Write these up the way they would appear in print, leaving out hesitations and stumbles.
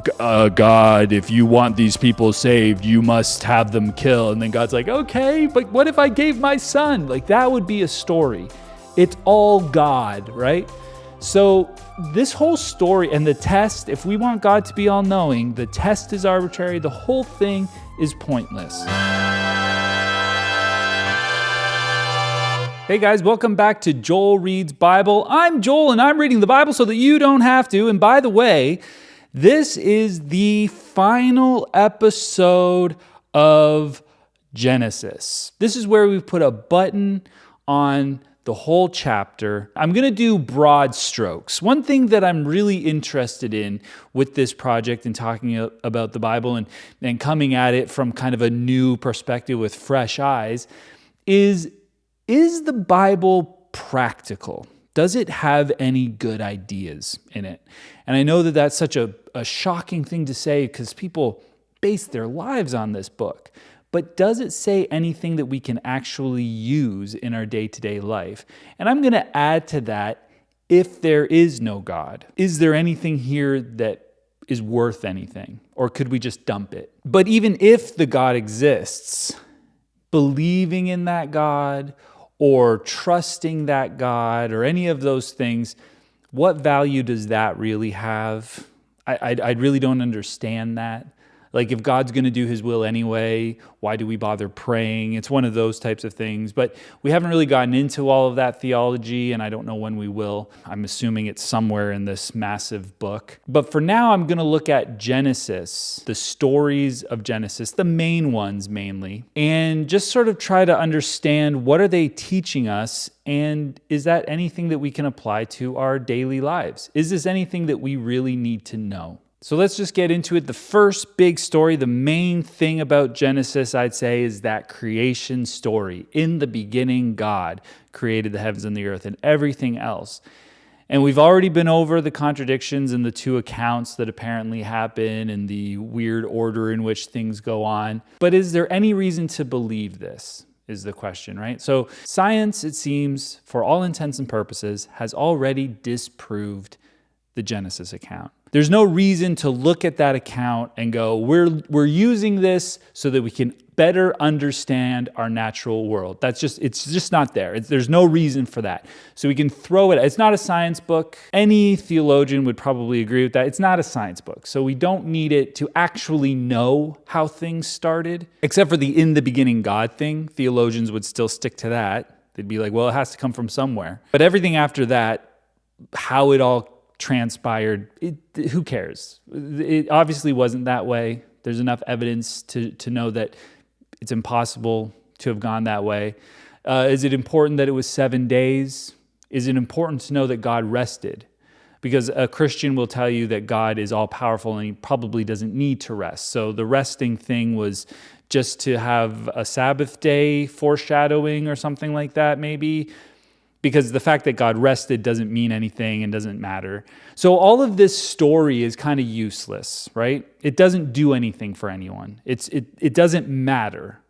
God, if you want these people saved, you must have them killed. And then God's like, okay, but what if I gave my son? Like, that would be a story. It's all God, right? So this whole story and the test, if we want God to be all-knowing, the test is arbitrary. The whole thing is pointless. Hey guys, welcome back to Joel Reads Bible. I'm Joel and I'm reading the Bible so that you don't have to. And by the way, this is the final episode of Genesis. This is where we've put a button on the whole chapter. I'm going to do broad strokes. One thing that I'm really interested in with this project and talking about the Bible and coming at it from kind of a new perspective with fresh eyes is the Bible practical? Does it have any good ideas in it? And I know that that's such a shocking thing to say because people base their lives on this book. But does it say anything that we can actually use in our day-to-day life? And I'm going to add to that, if there is no God, is there anything here that is worth anything? Or could we just dump it? But even if the God exists, believing in that God or trusting that God or any of those things, what value does that really have? I really don't understand that. Like, if God's going to do his will anyway, why do we bother praying? It's one of those types of things. But we haven't really gotten into all of that theology, and I don't know when we will. I'm assuming it's somewhere in this massive book. But for now, I'm going to look at Genesis, the stories of Genesis, the main ones mainly, and just sort of try to understand what are they teaching us, and is that anything that we can apply to our daily lives? Is this anything that we really need to know? So let's just get into it. The first big story, the main thing about Genesis, I'd say, is that creation story. In the beginning, God created the heavens and the earth and everything else. And we've already been over the contradictions in the two accounts that apparently happen and the weird order in which things go on. But is there any reason to believe this? Is the question, right? So science, it seems, for all intents and purposes, has already disproved the Genesis account. There's no reason to look at that account and go, we're using this so that we can better understand our natural world. It's just not there. There's no reason for that. So we can throw it. It's not a science book. Any theologian would probably agree with that. It's not a science book. So we don't need it to actually know how things started, except for the in the beginning God thing. Theologians would still stick to that. They'd be like, well, it has to come from somewhere. But everything after that, how it all transpired, who cares? It obviously wasn't that way. There's enough evidence to know that it's impossible to have gone that way. Is it important that it was 7 days? Is it important to know that God rested? Because a Christian will tell you that God is all-powerful and he probably doesn't need to rest. So the resting thing was just to have a Sabbath day foreshadowing or something like that, maybe. Because the fact that God rested doesn't mean anything and doesn't matter. So all of this story is kind of useless, right? It doesn't do anything for anyone. It doesn't matter.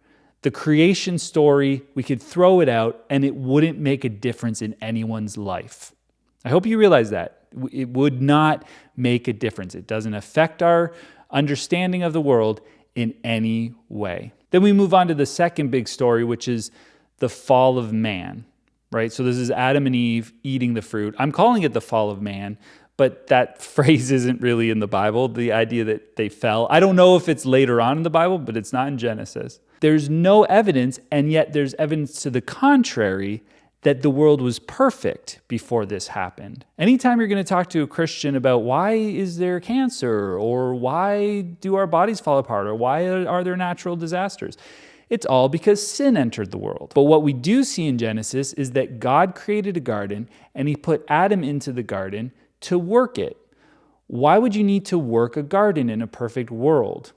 The creation story, we could throw it out and it wouldn't make a difference in anyone's life. I hope you realize that. It would not make a difference. It doesn't affect our understanding of the world in any way. Then we move on to the second big story, which is the fall of man. Right? So this is Adam and Eve eating the fruit. I'm calling it the fall of man, but that phrase isn't really in the Bible, the idea that they fell. I don't know if it's later on in the Bible, but it's not in Genesis. There's no evidence, and yet there's evidence to the contrary that the world was perfect before this happened. Anytime you're going to talk to a Christian about why is there cancer, or why do our bodies fall apart, or why are there natural disasters, it's all because sin entered the world. But what we do see in Genesis is that God created a garden and he put Adam into the garden to work it. Why would you need to work a garden in a perfect world?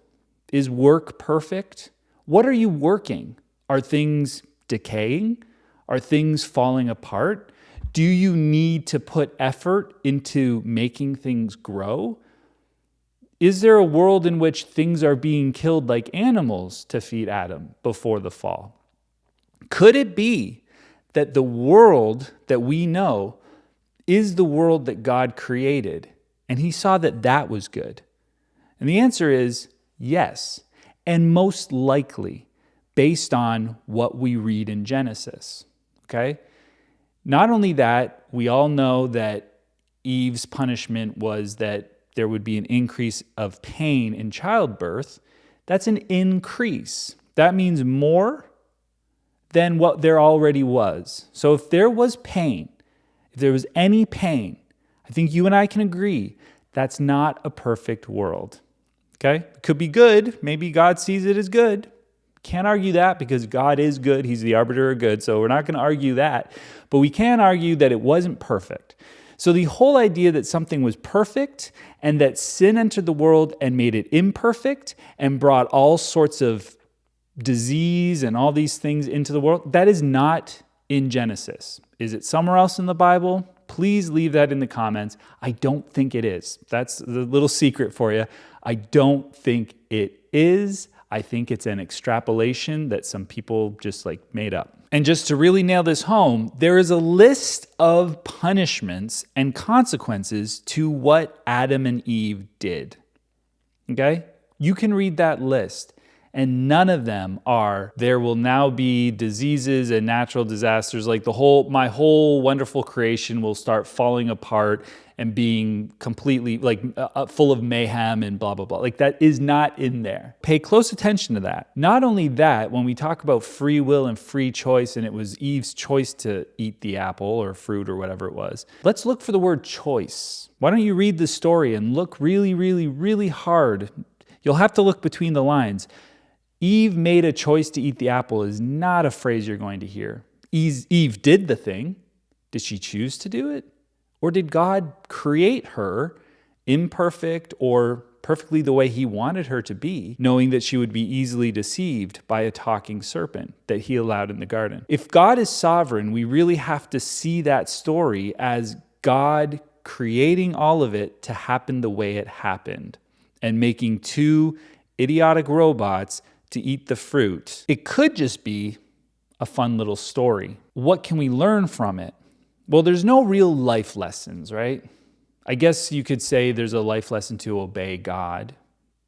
Is work perfect? What are you working? Are things decaying? Are things falling apart? Do you need to put effort into making things grow? Is there a world in which things are being killed like animals to feed Adam before the fall? Could it be that the world that we know is the world that God created, and he saw that that was good? And the answer is yes, and most likely based on what we read in Genesis, okay? Not only that, we all know that Eve's punishment was that there would be an increase of pain in childbirth. That's an increase. That means more than what there already was. So if there was pain, if there was any pain, I think you and I can agree that's not a perfect world. Okay? It could be good. Maybe God sees it as good. Can't argue that because God is good. He's the arbiter of good. So we're not going to argue that. But we can argue that it wasn't perfect. So the whole idea that something was perfect and that sin entered the world and made it imperfect and brought all sorts of disease and all these things into the world, that is not in Genesis. Is it somewhere else in the Bible? Please leave that in the comments. I don't think it is. That's the little secret for you. I don't think it is. I think it's an extrapolation that some people just made up. And just to really nail this home, there is a list of punishments and consequences to what Adam and Eve did. Okay? You can read that list. And none of them are, there will now be diseases and natural disasters. My whole wonderful creation will start falling apart and being completely full of mayhem and blah, blah, blah. That is not in there. Pay close attention to that. Not only that, when we talk about free will and free choice, and it was Eve's choice to eat the apple or fruit or whatever it was, let's look for the word choice. Why don't you read the story and look really, really, really hard? You'll have to look between the lines. Eve made a choice to eat the apple is not a phrase you're going to hear. Eve did the thing. Did she choose to do it? Or did God create her imperfect or perfectly the way he wanted her to be, knowing that she would be easily deceived by a talking serpent that he allowed in the garden? If God is sovereign, we really have to see that story as God creating all of it to happen the way it happened and making two idiotic robots to eat the fruit. It could just be a fun little story. What can we learn from it? Well, there's no real life lessons, right? I guess you could say there's a life lesson to obey God,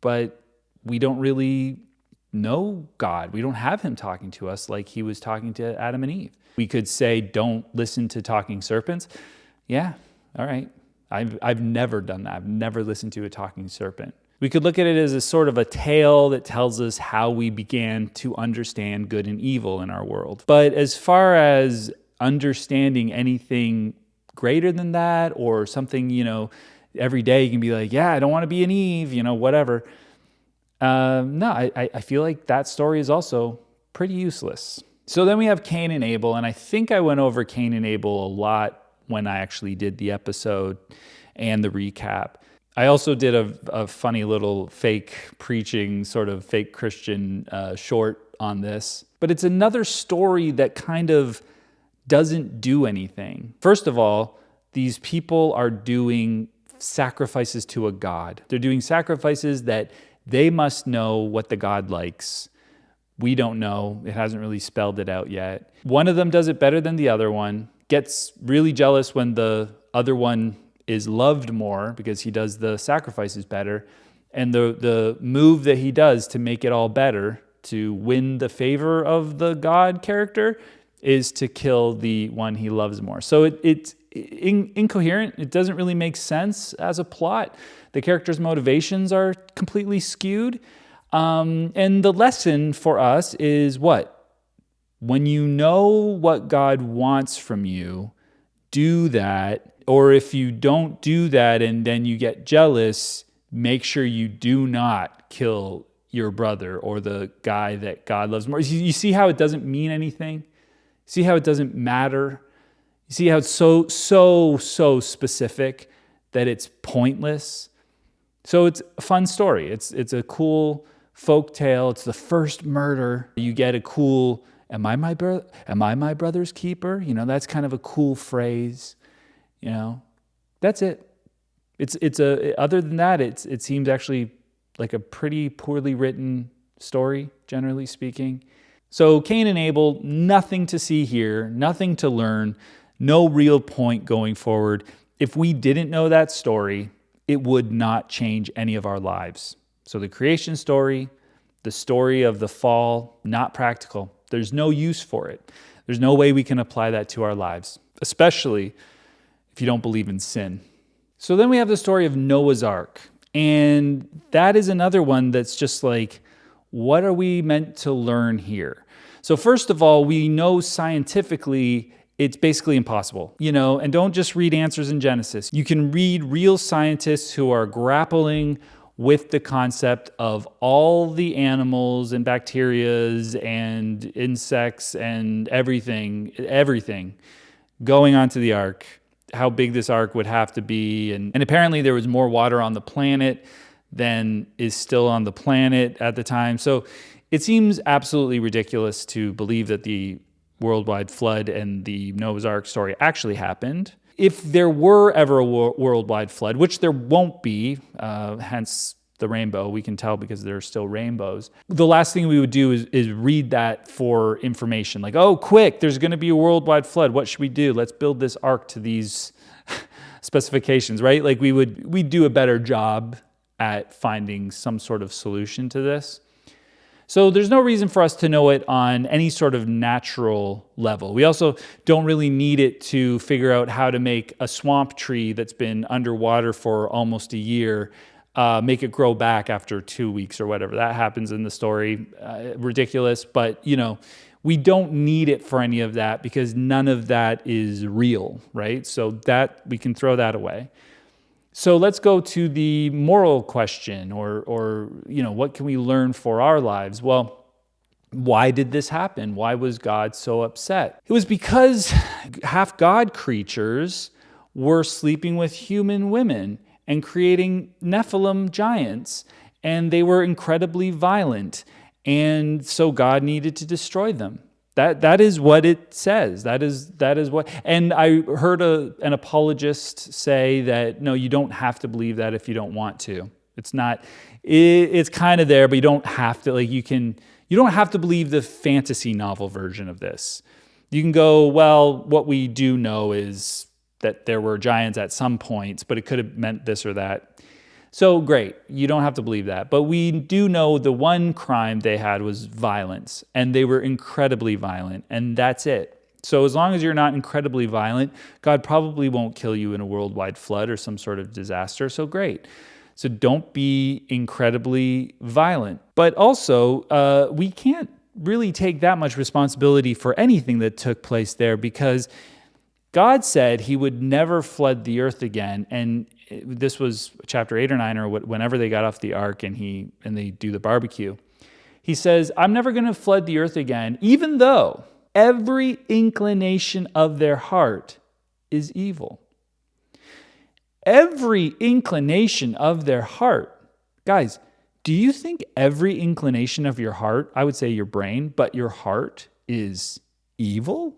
but we don't really know God. We don't have him talking to us like he was talking to Adam and Eve. We could say, don't listen to talking serpents. Yeah, all right. I've never done that. I've never listened to a talking serpent. We could look at it as a sort of a tale that tells us how we began to understand good and evil in our world. But as far as understanding anything greater than that or something, every day you can be like, yeah, I don't want to be an Eve, whatever. No, I feel like that story is also pretty useless. So then we have Cain and Abel, and I think I went over Cain and Abel a lot when I actually did the episode and the recap. I also did a funny little fake preaching, sort of fake Christian short on this. But it's another story that kind of doesn't do anything. First of all, these people are doing sacrifices to a god. They're doing sacrifices that they must know what the god likes. We don't know. It hasn't really spelled it out yet. One of them does it better than the other one, gets really jealous when the other one is loved more because he does the sacrifices better. And the move that he does to make it all better, to win the favor of the God character, is to kill the one he loves more. So it's incoherent. It doesn't really make sense as a plot. The characters' motivations are completely skewed. And the lesson for us is what? When you know what God wants from you, do that. Or if you don't do that and then you get jealous, make sure you do not kill your brother or the guy that God loves more. You see how it doesn't mean anything? See how it doesn't matter? You see how it's so specific that it's pointless? So it's a fun story. It's a cool folk tale. It's the first murder. You get a cool, am I my brother's keeper? That's kind of a cool phrase. That's it. Other than that, it seems actually like a pretty poorly written story, generally speaking. So Cain and Abel, nothing to see here, nothing to learn, no real point going forward. If we didn't know that story, it would not change any of our lives. So the creation story, the story of the fall, not practical. There's no use for it. There's no way we can apply that to our lives, especially if you don't believe in sin. So then we have the story of Noah's Ark. And that is another one that's just like, what are we meant to learn here? So first of all, we know scientifically it's basically impossible, and don't just read answers in Genesis. You can read real scientists who are grappling with the concept of all the animals and bacterias and insects and everything going onto the ark, how big this ark would have to be. And apparently there was more water on the planet than is still on the planet at the time. So it seems absolutely ridiculous to believe that the worldwide flood and the Noah's Ark story actually happened. If there were ever a worldwide flood, which there won't be, hence the rainbow, we can tell because there are still rainbows. The last thing we would do is read that for information. Like, oh, quick, there's going to be a worldwide flood. What should we do? Let's build this ark to these specifications, right? Like we'd do a better job at finding some sort of solution to this. So there's no reason for us to know it on any sort of natural level. We also don't really need it to figure out how to make a swamp tree that's been underwater for almost a year, make it grow back after 2 weeks or whatever. That happens in the story. Ridiculous, but we don't need it for any of that because none of that is real, right? So that we can throw that away. So let's go to the moral question or what can we learn for our lives? Well, why did this happen? Why was God so upset? It was because half God creatures were sleeping with human women and creating Nephilim giants, and they were incredibly violent, and so God needed to destroy them. That is what it says. That is what. And I heard an apologist say that no, you don't have to believe that if you don't want to. It's not. It's kind of there, but you don't have to. You don't have to believe the fantasy novel version of this. You can go, well, what we do know is that there were giants at some points, but it could have meant this or that. So great, you don't have to believe that. But we do know the one crime they had was violence, and they were incredibly violent, and that's it. So as long as you're not incredibly violent, God probably won't kill you in a worldwide flood or some sort of disaster, so great. So don't be incredibly violent. But also, we can't really take that much responsibility for anything that took place there because God said he would never flood the earth again, and this was chapter 8 or 9 or whenever they got off the ark and they do the barbecue. He says, I'm never going to flood the earth again, even though every inclination of their heart is evil. Every inclination of their heart. Guys, do you think every inclination of your heart, I would say your brain, but your heart is evil?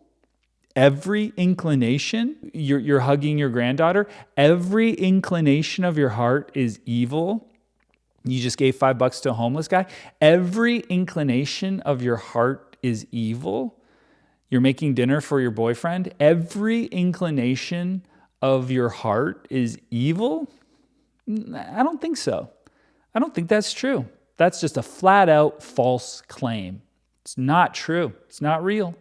Every inclination, you're hugging your granddaughter, every inclination of your heart is evil. You just gave $5 to a homeless guy. Every inclination of your heart is evil. You're making dinner for your boyfriend. Every inclination of your heart is evil. I don't think so. I don't think that's true. That's just a flat out false claim. It's not true. It's not real.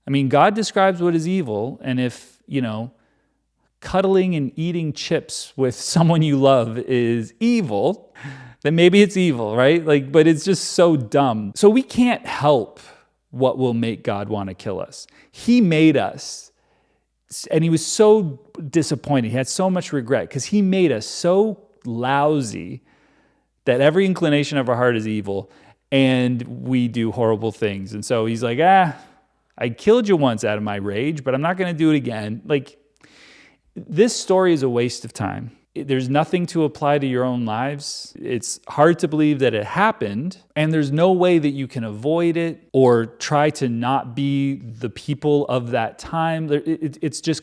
I mean, God describes what is evil, and if, cuddling and eating chips with someone you love is evil, then maybe it's evil, right? But it's just so dumb. So we can't help what will make God want to kill us. He made us, and he was so disappointed. He had so much regret because he made us so lousy that every inclination of our heart is evil, and we do horrible things. And so he's like, I killed you once out of my rage, but I'm not going to do it again. This story is a waste of time. There's nothing to apply to your own lives. It's hard to believe that it happened, and there's no way that you can avoid it or try to not be the people of that time. It's just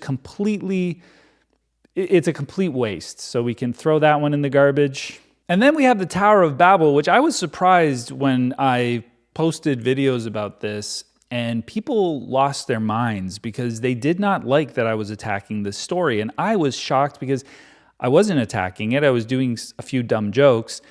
it's a complete waste. So we can throw that one in the garbage. And then we have the Tower of Babel, which I was surprised when I posted videos about this. And people lost their minds because they did not like that I was attacking this story. And I was shocked because I wasn't attacking it. I was doing a few dumb jokes.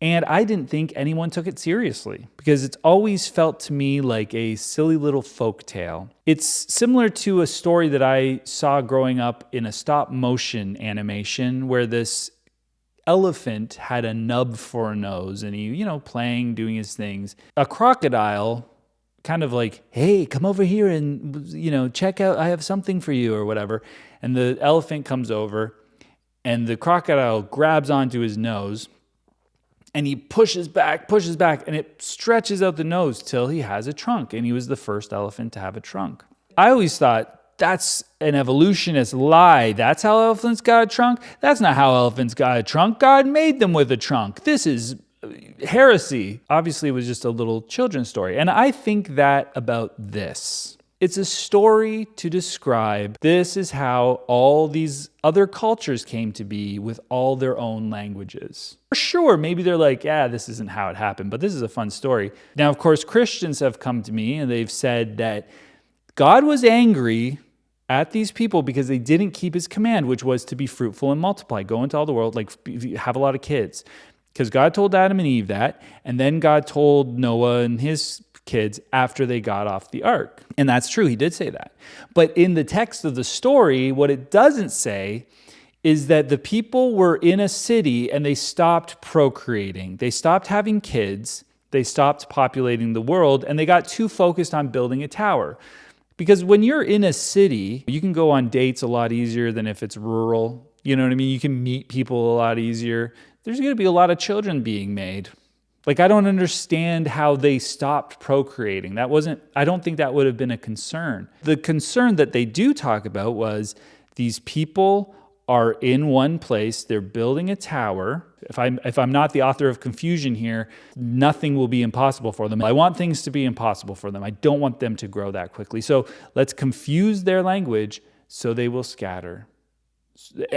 And I didn't think anyone took it seriously because it's always felt to me like a silly little folk tale. It's similar to a story that I saw growing up in a stop motion animation where this elephant had a nub for a nose and he, playing, doing his things. A crocodile kind of like, hey, come over here and, check out, I have something for you or whatever. And the elephant comes over and the crocodile grabs onto his nose. And he pushes back, and it stretches out the nose till he has a trunk. And he was the first elephant to have a trunk. I always thought that's an evolutionist lie. That's how elephants got a trunk? That's not how elephants got a trunk. God made them with a trunk. This is heresy. Obviously, it was just a little children's story. And I think that about this. It's a story to describe this is how all these other cultures came to be with all their own languages. For sure, maybe they're like, this isn't how it happened, but this is a fun story. Now, of course, Christians have come to me and they've said that God was angry at these people because they didn't keep his command, which was to be fruitful and multiply, go into all the world, have a lot of kids. Because God told Adam and Eve that, and then God told Noah and his kids after they got off the ark. And that's true, he did say that. But in the text of the story, what it doesn't say is that the people were in a city and they stopped procreating. They stopped having kids, they stopped populating the world, and they got too focused on building a tower. Because when you're in a city, you can go on dates a lot easier than if it's rural. You know what I mean? You can meet people a lot easier. There's going to be a lot of children being made. I don't understand how they stopped procreating. I don't think that would have been a concern. The concern that they do talk about was these people are in one place, they're building a tower. If I'm not the author of confusion here, nothing will be impossible for them. I want things to be impossible for them. I don't want them to grow that quickly. So let's confuse their language so they will scatter.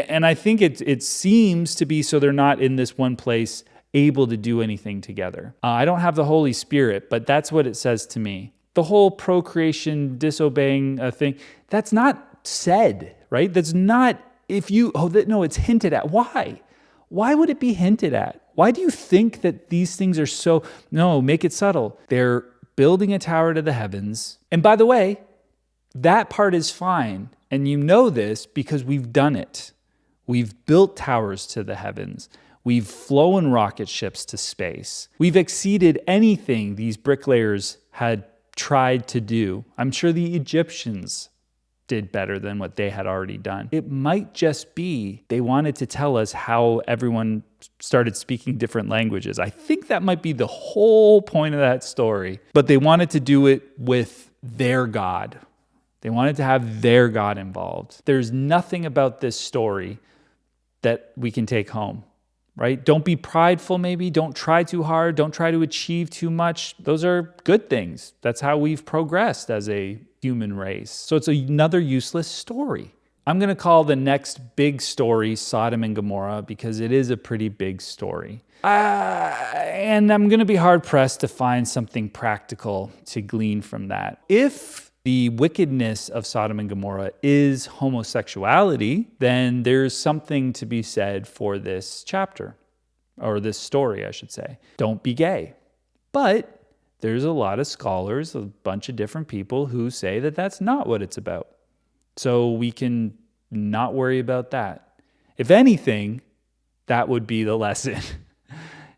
And I think it seems to be so they're not in this one place able to do anything together. I don't have the Holy Spirit, but that's what it says to me. The whole procreation, disobeying thing, that's not said, right? That's not, it's hinted at. Why? Why would it be hinted at? Why do you think that these things are so, no, make it subtle. They're building a tower to the heavens. And by the way, that part is fine. And you know this because we've done it. We've built towers to the heavens. We've flown rocket ships to space. We've exceeded anything these bricklayers had tried to do. I'm sure the Egyptians did better than what they had already done. It might just be they wanted to tell us how everyone started speaking different languages. I think that might be the whole point of that story. But they wanted to do it with their God. They wanted to have their God involved. There's nothing about this story that we can take home. Right? Don't be prideful, maybe. Don't try too hard. Don't try to achieve too much. Those are good things. That's how we've progressed as a human race. So it's another useless story. I'm going to call the next big story Sodom and Gomorrah because it is a pretty big story. And I'm going to be hard-pressed to find something practical to glean from that. If the wickedness of Sodom and Gomorrah is homosexuality, then there's something to be said for this chapter, or this story, I should say. Don't be gay. But there's a lot of scholars, a bunch of different people who say that that's not what it's about. So we can not worry about that. If anything, that would be the lesson.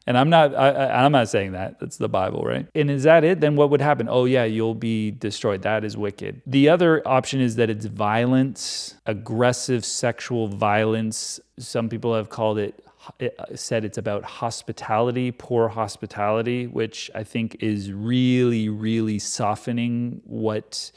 And I'm not saying that. That's the Bible, right? And is that it? Then what would happen? Oh yeah, you'll be destroyed. That is wicked. The other option is that it's violence, aggressive sexual violence. Some people have said it's about hospitality, poor hospitality, which I think is really, really softening what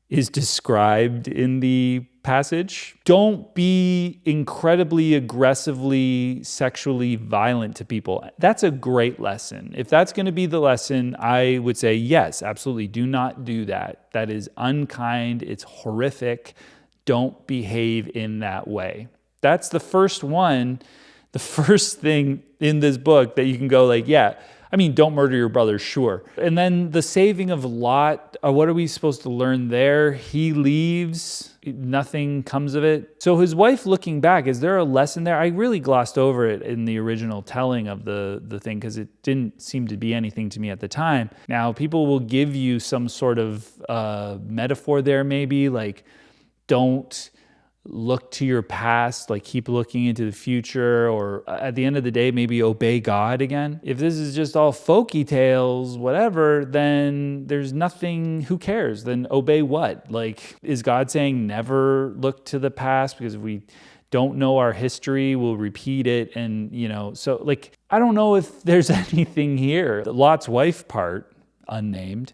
is described in the passage. Don't be incredibly aggressively sexually violent to people. That's a great lesson. If that's going to be the lesson, I would say yes, absolutely. Do not do that. That is unkind. It's horrific. Don't behave in that way. That's the first one, the first thing in this book that you can go like, yeah, I mean, don't murder your brother, sure. And then the saving of Lot, what are we supposed to learn there? He leaves, nothing comes of it. So his wife looking back, is there a lesson there? I really glossed over it in the original telling of the thing because it didn't seem to be anything to me at the time. Now, people will give you some sort of metaphor there maybe, like don't look to your past, like keep looking into the future, or at the end of the day, maybe obey God again. If this is just all folky tales, whatever, then there's nothing, who cares? Then obey what? Like, is God saying never look to the past because if we don't know our history, we'll repeat it? And, so like, I don't know if there's anything here. The Lot's wife part, unnamed,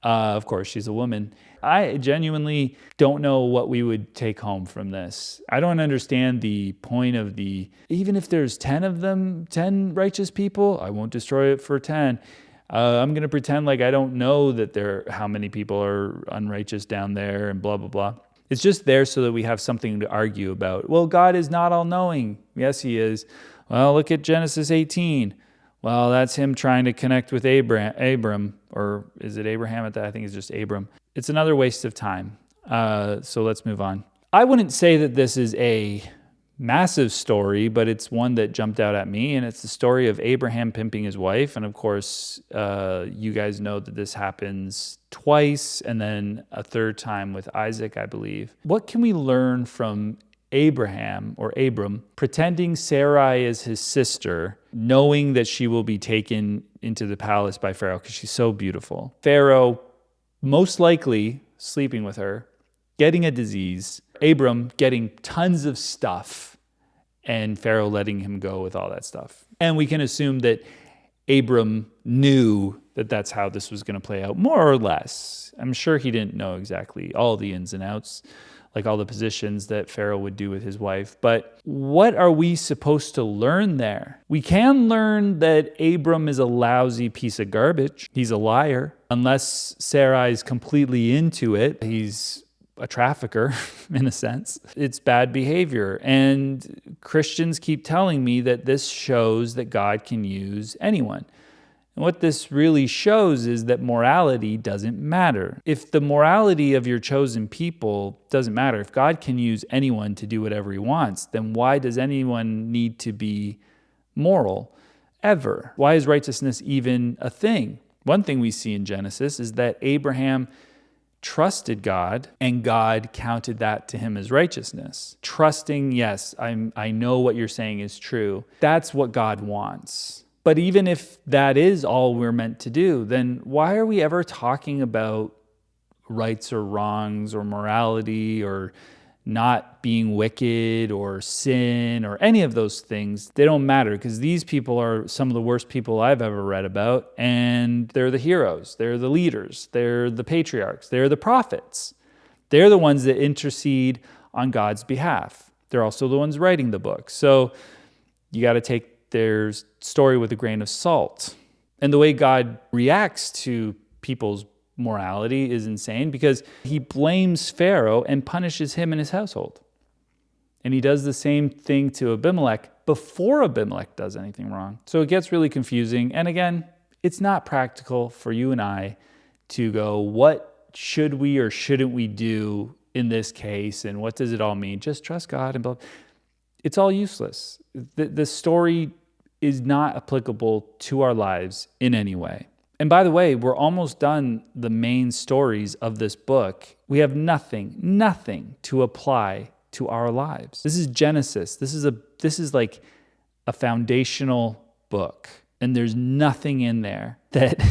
of course, she's a woman. I genuinely don't know what we would take home from this. I don't understand the point of even if there's 10 of them, 10 righteous people, I won't destroy it for 10. I'm going to pretend like I don't know that how many people are unrighteous down there and blah, blah, blah. It's just there so that we have something to argue about. Well, God is not all-knowing. Yes, he is. Well, look at Genesis 18. Well, that's him trying to connect with Abram, or is it Abraham at that? I think it's just Abram. It's another waste of time. So let's move on. I wouldn't say that this is a massive story, but it's one that jumped out at me, and it's the story of Abraham pimping his wife. And of course, you guys know that this happens twice, and then a third time with Isaac, I believe. What can we learn from Abraham or Abram pretending Sarai is his sister, knowing that she will be taken into the palace by Pharaoh because she's so beautiful? Pharaoh most likely sleeping with her, getting a disease, Abram getting tons of stuff, and Pharaoh letting him go with all that stuff. And we can assume that Abram knew that that's how this was going to play out, more or less. I'm sure he didn't know exactly all the ins and outs, like all the positions that Pharaoh would do with his wife. But what are we supposed to learn there? We can learn that Abram is a lousy piece of garbage. He's a liar. Unless Sarai's completely into it, he's a trafficker in a sense. It's bad behavior. And Christians keep telling me that this shows that God can use anyone. And what this really shows is that morality doesn't matter. If the morality of your chosen people doesn't matter, if God can use anyone to do whatever he wants, then why does anyone need to be moral ever? Why is righteousness even a thing? One thing we see in Genesis is that Abraham trusted God, and God counted that to him as righteousness. Trusting, yes, I know what you're saying is true. That's what God wants. But even if that is all we're meant to do, then why are we ever talking about rights or wrongs or morality or not being wicked or sin or any of those things? They don't matter because these people are some of the worst people I've ever read about, and they're the heroes, they're the leaders, they're the patriarchs, they're the prophets. They're the ones that intercede on God's behalf. They're also the ones writing the book. So you got to take their story with a grain of salt. And the way God reacts to people's morality is insane because he blames Pharaoh and punishes him and his household. And he does the same thing to Abimelech before Abimelech does anything wrong. So it gets really confusing. And again, it's not practical for you and I to go, what should we or shouldn't we do in this case? And what does it all mean? Just trust God and blah. It's all useless. The story is not applicable to our lives in any way. And by the way, we're almost done the main stories of this book. We have nothing to apply to our lives. This is Genesis. This is like a foundational book. And there's nothing in there that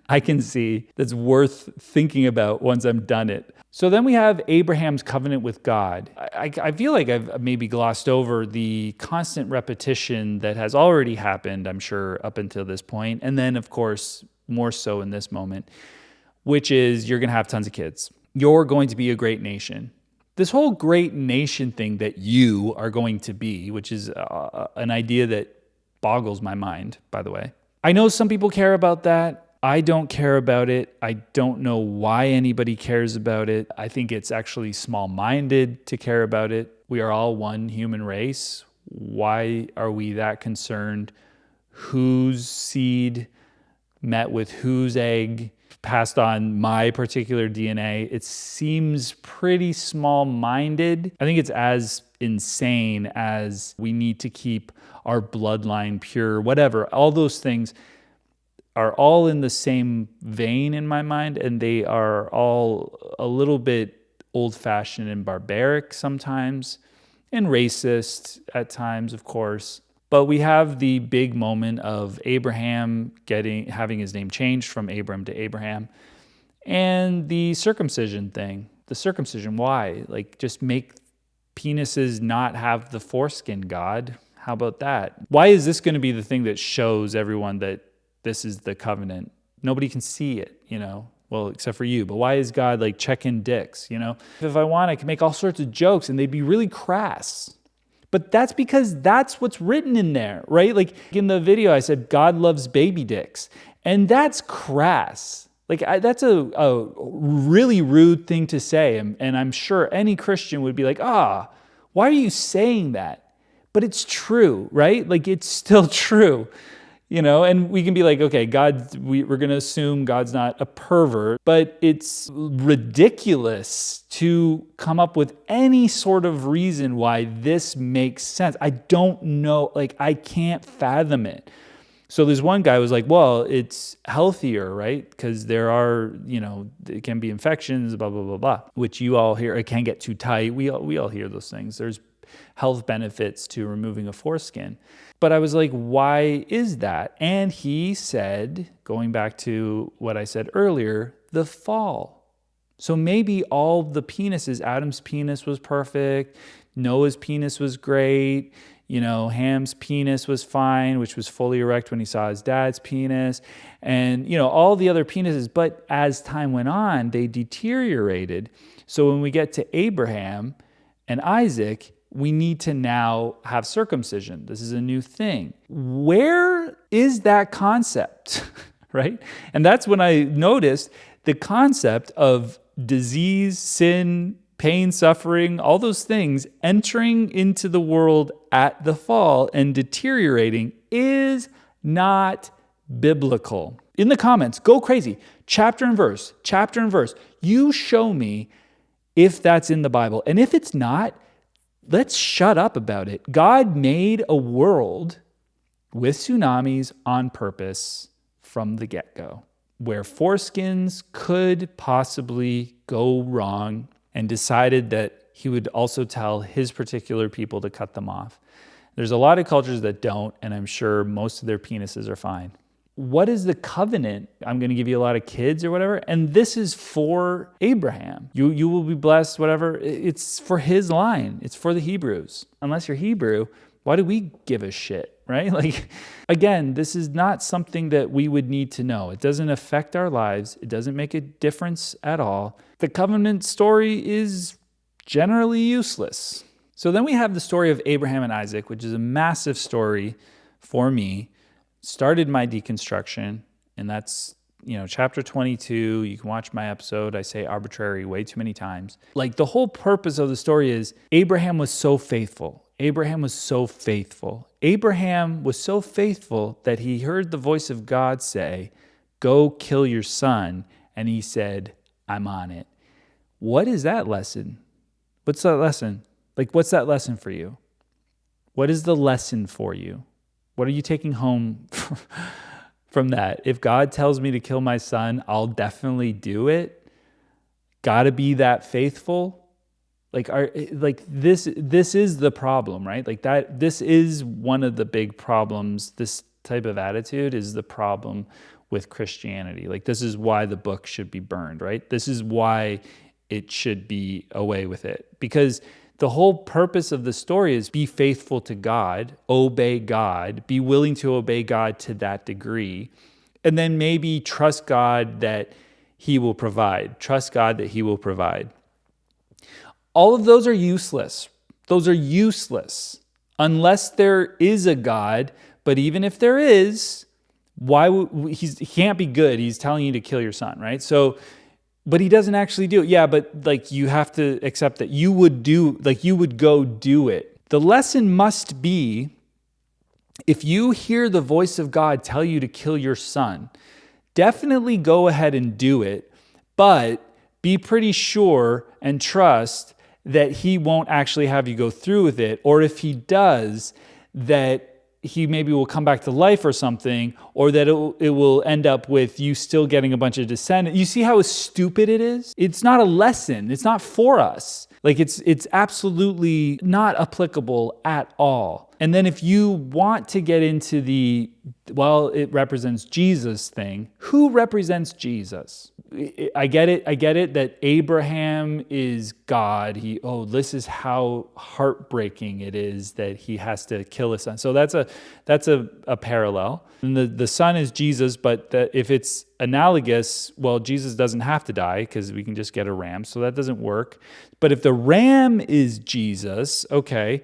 I can see that's worth thinking about once I'm done it. So then we have Abraham's covenant with God. I feel like I've maybe glossed over the constant repetition that has already happened, I'm sure, up until this point. And then, of course, more so in this moment, which is you're going to have tons of kids. You're going to be a great nation. This whole great nation thing that you are going to be, which is an idea that boggles my mind, by the way. I know some people care about that. I don't care about it. I don't know why anybody cares about it. I think it's actually small-minded to care about it. We are all one human race. Why are we that concerned? Whose seed met with whose egg, passed on my particular DNA. It seems pretty small-minded. I think it's as insane as we need to keep our bloodline pure, whatever. All those things are all in the same vein in my mind, and they are all a little bit old-fashioned and barbaric sometimes, and racist at times, of course. But we have the big moment of Abraham having his name changed from Abram to Abraham, and the circumcision thing. The circumcision, why? Like, just make penises not have the foreskin, God. How about that? Why is this going to be the thing that shows everyone that this is the covenant? Nobody can see it, well, except for you. But why is God like checking dicks, If I want, I can make all sorts of jokes and they'd be really crass. But that's because that's what's written in there, right? Like in the video, I said, God loves baby dicks. And that's crass. Like that's a really rude thing to say. And I'm sure any Christian would be like, why are you saying that? But it's true, right? Like it's still true. And we can be like, okay, we're going to assume God's not a pervert, but it's ridiculous to come up with any sort of reason why this makes sense. I don't know, I can't fathom it. So there's one guy who was like, well, it's healthier, right? Because there are, it can be infections, blah, blah, blah, blah, which you all hear. It can get too tight. We all hear those things. There's health benefits to removing a foreskin. But I was like, why is that? And he said, going back to what I said earlier, the fall. So maybe all the penises, Adam's penis was perfect, Noah's penis was great, Ham's penis was fine, which was fully erect when he saw his dad's penis, and, all the other penises. But as time went on, they deteriorated. So when we get to Abraham and Isaac, we need to now have circumcision. This is a new thing. Where is that concept, right? And that's when I noticed the concept of disease, sin, pain, suffering, all those things entering into the world at the fall and deteriorating is not biblical. In the comments, go crazy. Chapter and verse. You show me if that's in the Bible. And if it's not, let's shut up about it. God made a world with tsunamis on purpose from the get-go, where foreskins could possibly go wrong, and decided that he would also tell his particular people to cut them off. There's a lot of cultures that don't, and I'm sure most of their penises are fine. What is the covenant? I'm going to give you a lot of kids or whatever. And this is for Abraham. You will be blessed, whatever. It's for his line. It's for the Hebrews. Unless you're Hebrew, why do we give a shit, right? Again, this is not something that we would need to know. It doesn't affect our lives. It doesn't make a difference at all. The covenant story is generally useless. So then we have the story of Abraham and Isaac, which is a massive story for me. Started my deconstruction, and that's, chapter 22. You can watch my episode. I say arbitrary way too many times. The whole purpose of the story is Abraham was so faithful. Abraham was so faithful that he heard the voice of God say, go kill your son. And he said, I'm on it. What is that lesson? What's that lesson? What's that lesson for you? What is the lesson for you? What are you taking home from that? If God tells me to kill my son, I'll definitely do it. Got to be that faithful. This is the problem, right? This is one of the big problems. This type of attitude is the problem with Christianity. This is why the book should be burned, right? This is why it should be away with it. Because the whole purpose of the story is be faithful to God, obey God, be willing to obey God to that degree, and then maybe trust God that he will provide. Trust God that he will provide. All of those are useless. Those are useless unless there is a God. But even if there is, he can't be good. He's telling you to kill your son, right? So, but he doesn't actually do it. Yeah, but you have to accept that you would go do it. The lesson must be, if you hear the voice of God tell you to kill your son, definitely go ahead and do it, but be pretty sure and trust that he won't actually have you go through with it. Or if he does, that he maybe will come back to life or something, or that it will end up with you still getting a bunch of descendants. You see how stupid it is? It's not a lesson. It's not for us. Like it's absolutely not applicable at all. And then if you want to get into it represents Jesus thing, who represents Jesus? I get it that Abraham is God. This is how heartbreaking it is that he has to kill his son. So that's a parallel. And the son is Jesus, but if it's analogous, well, Jesus doesn't have to die because we can just get a ram. So that doesn't work. But if the ram is Jesus, okay,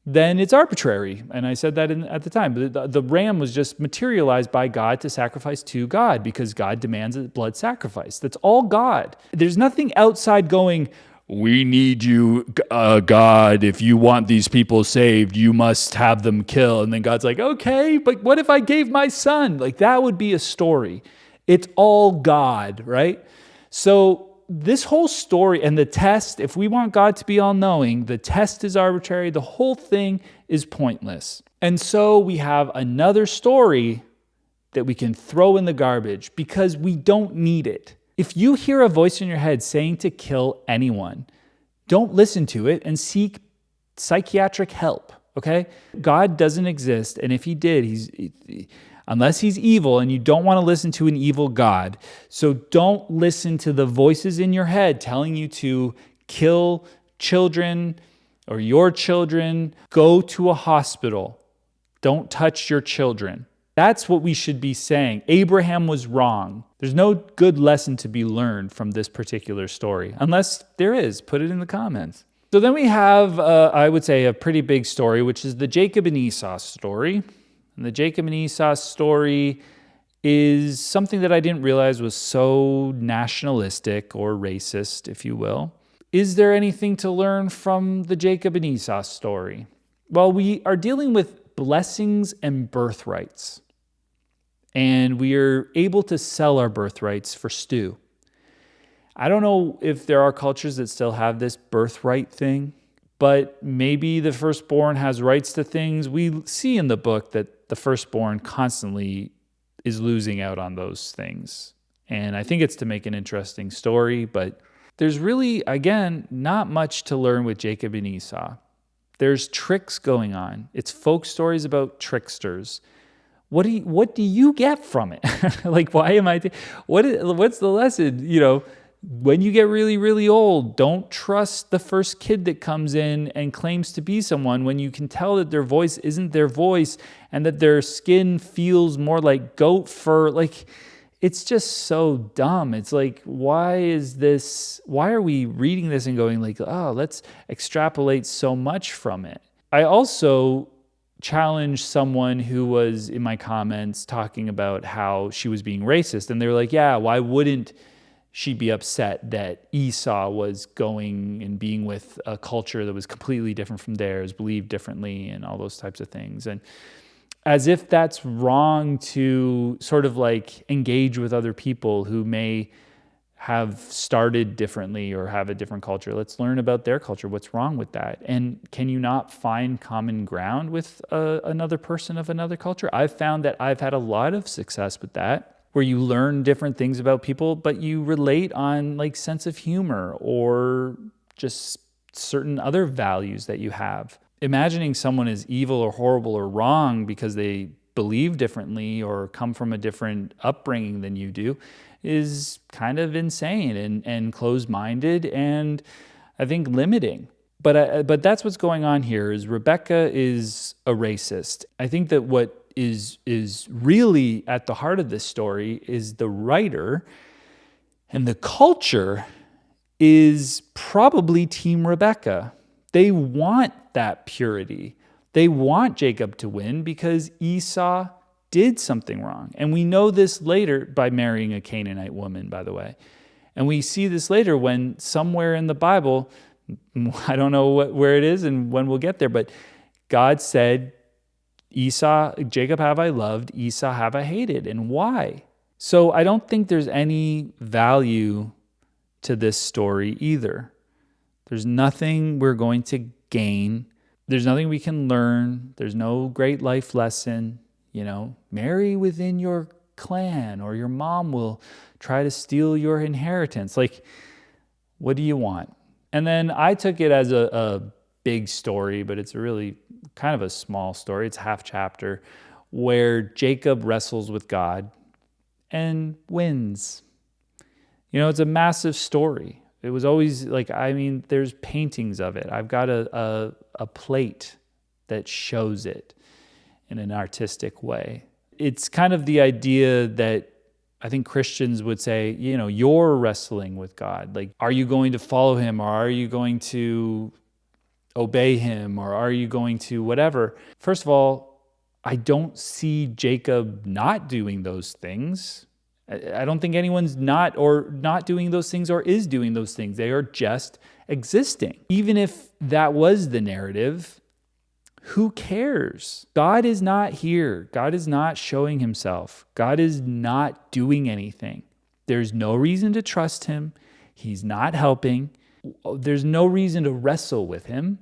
then it's arbitrary. And I said that at the time. But the ram was just materialized by God to sacrifice to God because God demands a blood sacrifice. That's all God. There's nothing outside going, we need you, God. If you want these people saved, you must have them killed. And then God's like, okay, but what if I gave my son? Like that would be a story. It's all God, right? So this whole story and the test, if we want God to be all-knowing, the test is arbitrary. The whole thing is pointless. And so we have another story that we can throw in the garbage because we don't need it. If you hear a voice in your head saying to kill anyone, don't listen to it and seek psychiatric help, okay? God doesn't exist, and if he did, unless he's evil, and you don't want to listen to an evil God. So don't listen to the voices in your head telling you to kill children or your children. Go to a hospital. Don't touch your children. That's what we should be saying. Abraham was wrong. There's no good lesson to be learned from this particular story. Unless there is, put it in the comments. So then we have, I would say, a pretty big story, which is the Jacob and Esau story. And the Jacob and Esau story is something that I didn't realize was so nationalistic or racist, if you will. Is there anything to learn from the Jacob and Esau story? Well, we are dealing with blessings and birthrights. And we are able to sell our birthrights for stew. I don't know if there are cultures that still have this birthright thing, but maybe the firstborn has rights to things. We see in the book that the firstborn constantly is losing out on those things. And I think it's to make an interesting story, but there's really, again, not much to learn with Jacob and Esau. There's tricks going on. It's folk stories about tricksters. What do you get from it? Like, why am what's the lesson? When you get really, really old, don't trust the first kid that comes in and claims to be someone when you can tell that their voice isn't their voice and that their skin feels more like goat fur. Like, it's just so dumb. It's like, why are we reading this and going like, oh, let's extrapolate so much from it? I also challenged someone who was in my comments talking about how she was being racist. And they were like, yeah, why wouldn't she be upset that Esau was going and being with a culture that was completely different from theirs, believed differently, and all those types of things. And as if that's wrong to sort of like engage with other people who may have started differently or have a different culture. Let's learn about their culture. What's wrong with that? And can you not find common ground with another person of another culture? I've found that I've had a lot of success with that, where you learn different things about people, but you relate on like sense of humor or just certain other values that you have. Imagining someone is evil or horrible or wrong because they believe differently or come from a different upbringing than you do is kind of insane and closed-minded and I think limiting. But that's what's going on here is Rebecca is a racist. I think that what is really at the heart of this story is the writer, and the culture is probably Team Rebecca. They want that purity. They want Jacob to win because Esau did something wrong. And we know this later by marrying a Canaanite woman, by the way. And we see this later when somewhere in the Bible, I don't know where it is and when we'll get there, but God said, Jacob have I loved, Esau have I hated. And why? So I don't think there's any value to this story either. There's nothing we're going to gain. There's nothing we can learn. There's no great life lesson. Marry within your clan or your mom will try to steal your inheritance. Like, what do you want? And then I took it as a big story, but it's really kind of a small story. It's half chapter where Jacob wrestles with God and wins. It's a massive story. It was always there's paintings of it. I've got a plate that shows it in an artistic way. It's kind of the idea that I think Christians would say, you're wrestling with God. Like, are you going to follow him, or are you going to obey him, or are you going to whatever? First of all, I don't see Jacob not doing those things. I don't think anyone's not doing those things or is doing those things. They are just existing. Even if that was the narrative, who cares? God is not here. God is not showing himself. God is not doing anything. There's no reason to trust him. He's not helping. There's no reason to wrestle with him.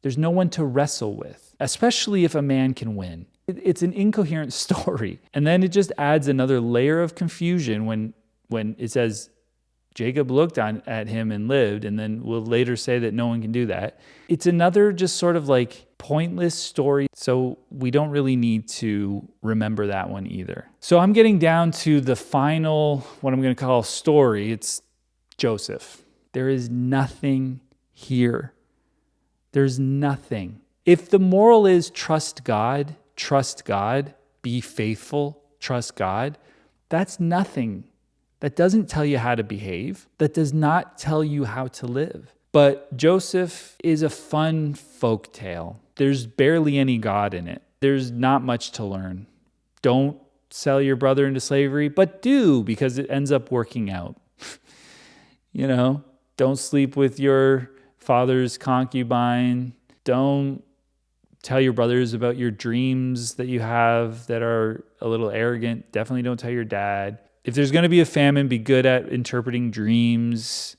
There's no one to wrestle with, especially if a man can win. It's an incoherent story. And then it just adds another layer of confusion when it says Jacob looked at him and lived, and then we'll later say that no one can do that. It's another just sort of like pointless story. So we don't really need to remember that one either. So I'm getting down to the final, what I'm going to call story. It's Joseph. There is nothing here. There's nothing. If the moral is trust God, be faithful, trust God, that's nothing. That doesn't tell you how to behave. That does not tell you how to live. But Joseph is a fun folk tale. There's barely any God in it. There's not much to learn. Don't sell your brother into slavery, but do, because it ends up working out. Don't sleep with your father's concubine. Don't tell your brothers about your dreams that you have that are a little arrogant. Definitely don't tell your dad. If there's going to be a famine, be good at interpreting dreams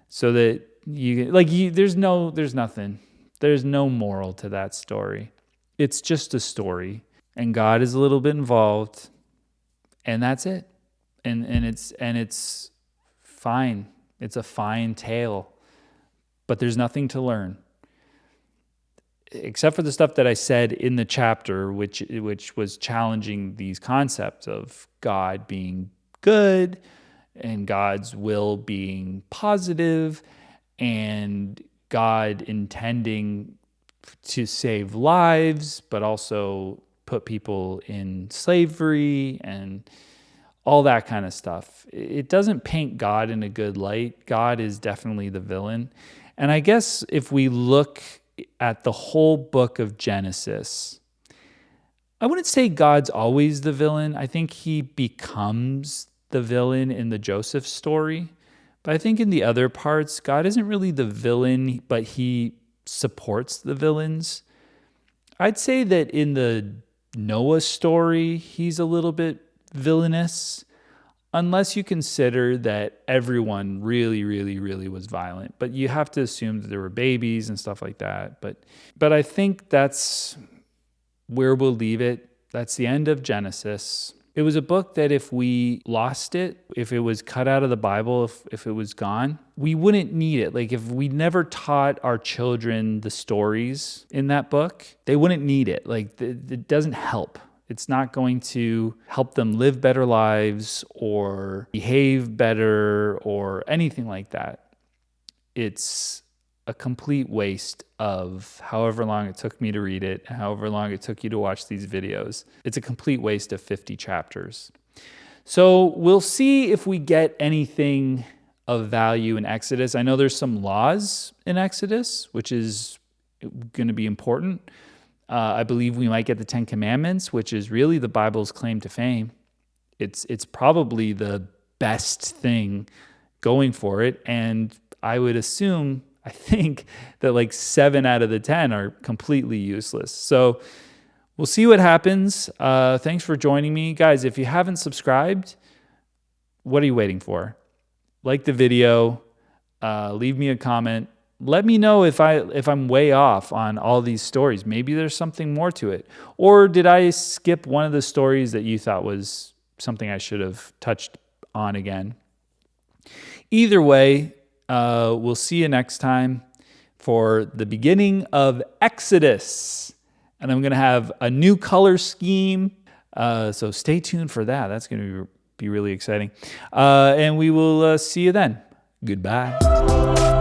so that there's nothing. There's no moral to that story. It's just a story, and God is a little bit involved, and that's it. And it's fine. It's a fine tale, but there's nothing to learn. Except for the stuff that I said in the chapter, which was challenging these concepts of God being good and God's will being positive and God intending to save lives, but also put people in slavery and all that kind of stuff. It doesn't paint God in a good light. God is definitely the villain. And I guess if we look at the whole book of Genesis, I wouldn't say God's always the villain. I think he becomes the villain in the Joseph story. But I think in the other parts, God isn't really the villain, but he supports the villains. I'd say that in the Noah story, he's a little bit villainous, unless you consider that everyone really, really, really was violent. But you have to assume that there were babies and stuff like that. But I think that's where we'll leave it. That's the end of Genesis. It was a book that if we lost it, if it was cut out of the Bible, if it was gone, we wouldn't need it. Like if we never taught our children the stories in that book, they wouldn't need it. Like it doesn't help. It's not going to help them live better lives or behave better or anything like that. It's a complete waste of however long it took me to read it, however long it took you to watch these videos. It's a complete waste of 50 chapters. So we'll see if we get anything of value in Exodus. I know there's some laws in Exodus, which is going to be important. I believe we might get the 10 Commandments, which is really the Bible's claim to fame. It's probably the best thing going for it. And I would assume, I think that like 7 out of the 10 are completely useless. So we'll see what happens. Thanks for joining me. Guys, if you haven't subscribed, what are you waiting for? Like the video, leave me a comment. Let me know if I'm way off on all these stories. Maybe there's something more to it. Or did I skip one of the stories that you thought was something I should have touched on again? Either way, we'll see you next time for the beginning of Exodus. And I'm going to have a new color scheme. So stay tuned for that. That's going to be really exciting. And we will see you then. Goodbye.